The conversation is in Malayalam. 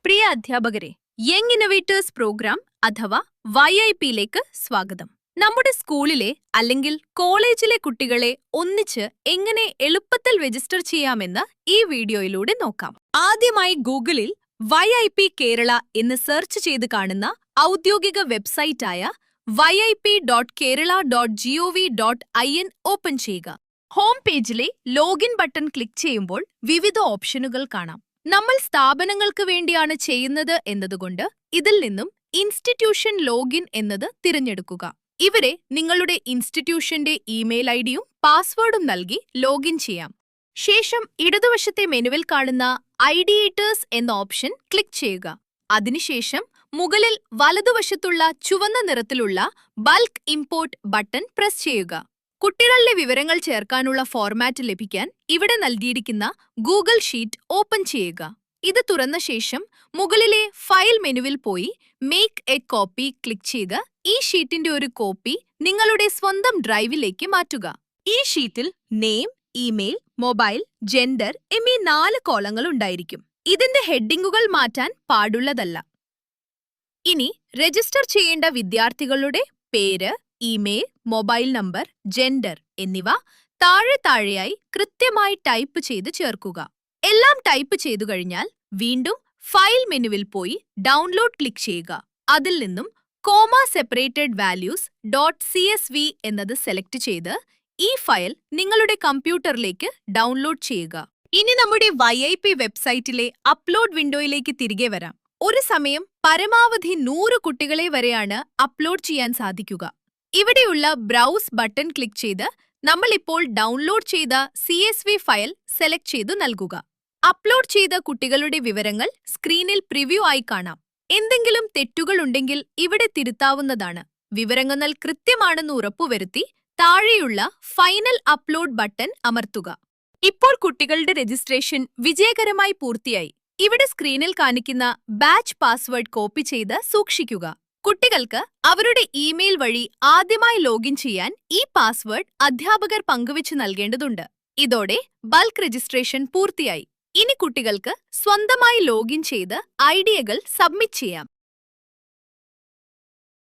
പ്രിയ അധ്യാപകരെ, യങ് ഇന്നോവേറ്റേഴ്സ് പ്രോഗ്രാം അഥവാ YIP-യിലേക്ക് സ്വാഗതം. നമ്മുടെ സ്കൂളിലെ അല്ലെങ്കിൽ കോളേജിലെ കുട്ടികളെ ഒന്നിച്ച് എങ്ങനെ എളുപ്പത്തിൽ രജിസ്റ്റർ ചെയ്യാമെന്ന് ഈ വീഡിയോയിലൂടെ നോക്കാം. ആദ്യമായി ഗൂഗിളിൽ YIP കേരള എന്ന് സെർച്ച് ചെയ്ത് കാണുന്ന ഔദ്യോഗിക വെബ്സൈറ്റായ yip.kerala.gov.in ഓപ്പൺ ചെയ്യുക. ഹോം പേജിലെ ലോഗിൻ ബട്ടൺ ക്ലിക്ക് ചെയ്യുമ്പോൾ വിവിധ ഓപ്ഷനുകൾ കാണാം. നമ്മൾ സ്ഥാപനങ്ങൾക്ക് വേണ്ടിയാണ് ചെയ്യുന്നത് എന്നതുകൊണ്ട് ഇതിൽ നിന്നും ഇൻസ്റ്റിറ്റ്യൂഷൻ ലോഗിൻ എന്നത് തിരഞ്ഞെടുക്കുക. ഇവിടെ നിങ്ങളുടെ ഇൻസ്റ്റിറ്റ്യൂഷന്റെ ഇമെയിൽ ഐഡിയും പാസ്വേഡും നൽകി ലോഗിൻ ചെയ്യാം. ശേഷം ഇടതുവശത്തെ മെനുവിൽ കാണുന്ന ഐഡിയേറ്റേഴ്സ് എന്ന ഓപ്ഷൻ ക്ലിക്ക് ചെയ്യുക. അതിനുശേഷം മുകളിൽ വലതുവശത്തുള്ള ചുവന്ന നിറത്തിലുള്ള ബൾക്ക് ഇമ്പോർട്ട് ബട്ടൺ പ്രസ് ചെയ്യുക. കുട്ടികളുടെ വിവരങ്ങൾ ചേർക്കാനുള്ള ഫോർമാറ്റ് ലഭിക്കാൻ ഇവിടെ നൽകിയിരിക്കുന്ന ഗൂഗിൾ ഷീറ്റ് ഓപ്പൺ ചെയ്യുക. ഇത് തുറന്ന ശേഷം മുകളിലെ ഫയൽ മെനുവിൽ പോയി മേക്ക് എ കോപ്പി ക്ലിക്ക് ചെയ്യുക. ഈ ഷീറ്റിന്റെ ഒരു കോപ്പി നിങ്ങളുടെ സ്വന്തം ഡ്രൈവിലേക്ക് മാറ്റുക. ഈ ഷീറ്റിൽ നെയിം, ഇമെയിൽ, മൊബൈൽ, ജെൻഡർ എന്നീ 4 കോളങ്ങൾ ഉണ്ടായിരിക്കും. ഇതിന്റെ ഹെഡിങ്ങുകൾ മാറ്റാൻ പാടുള്ളതല്ല. ഇനി രജിസ്റ്റർ ചെയ്യേണ്ട വിദ്യാർത്ഥികളുടെ പേര്, ഇമെയിൽ, മൊബൈൽ നമ്പർ, ജെൻഡർ എന്നിവ താഴെയായി കൃത്യമായി ടൈപ്പ് ചെയ്ത് ചേർക്കുക. എല്ലാം ടൈപ്പ് ചെയ്തു കഴിഞ്ഞാൽ വീണ്ടും ഫയൽ മെനുവിൽ പോയി ഡൗൺലോഡ് ക്ലിക്ക് ചെയ്യുക. അതിൽ നിന്നും കോമ സെപ്പറേറ്റഡ് വാല്യൂസ് .csv എന്നത് സെലക്ട് ചെയ്ത് ഈ ഫയൽ നിങ്ങളുടെ കമ്പ്യൂട്ടറിലേക്ക് ഡൗൺലോഡ് ചെയ്യുക. ഇനി നമ്മുടെ YIP വെബ്സൈറ്റിലെ അപ്ലോഡ് വിൻഡോയിലേക്ക് തിരികെ വരാം. ഒരു സമയം പരമാവധി 100 കുട്ടികളെ വരെയാണ് അപ്ലോഡ് ചെയ്യാൻ സാധിക്കുക. ഇവിടെയുള്ള ബ്രൗസ് ബട്ടൺ ക്ലിക്ക് ചെയ്ത് നമ്മൾ ഇപ്പോൾ ഡൗൺലോഡ് ചെയ്ത CSV ഫയൽ സെലക്ട് ചെയ്തു നൽകുക. അപ്ലോഡ് ചെയ്ത കുട്ടികളുടെ വിവരങ്ങൾ സ്ക്രീനിൽ പ്രിവ്യൂ ആയി കാണാം. എന്തെങ്കിലും തെറ്റുകൾ ഉണ്ടെങ്കിൽ ഇവിടെ തിരുത്താവുന്നതാണ്. വിവരങ്ങൾ കൃത്യമാണെന്ന് ഉറപ്പുവരുത്തി താഴെയുള്ള ഫൈനൽ അപ്ലോഡ് ബട്ടൺ അമർത്തുക. ഇപ്പോൾ കുട്ടികളുടെ രജിസ്ട്രേഷൻ വിജയകരമായി പൂർത്തിയായി. ഇവിടെ സ്ക്രീനിൽ കാണിക്കുന്ന ബാച്ച് പാസ്വേഡ് കോപ്പി ചെയ്ത് സൂക്ഷിക്കുക. കുട്ടികൾക്ക് അവരുടെ ഇമെയിൽ വഴി ആദ്യമായി ലോഗിൻ ചെയ്യാൻ ഈ പാസ്വേഡ് അധ്യാപകർ പങ്കുവച്ചു നൽകേണ്ടതുണ്ട്. ഇതോടെ ബൾക്ക് രജിസ്ട്രേഷൻ പൂർത്തിയായി. ഇനി കുട്ടികൾക്ക് സ്വന്തമായി ലോഗിൻ ചെയ്ത് ഐഡിയകൾ സബ്മിറ്റ് ചെയ്യാം.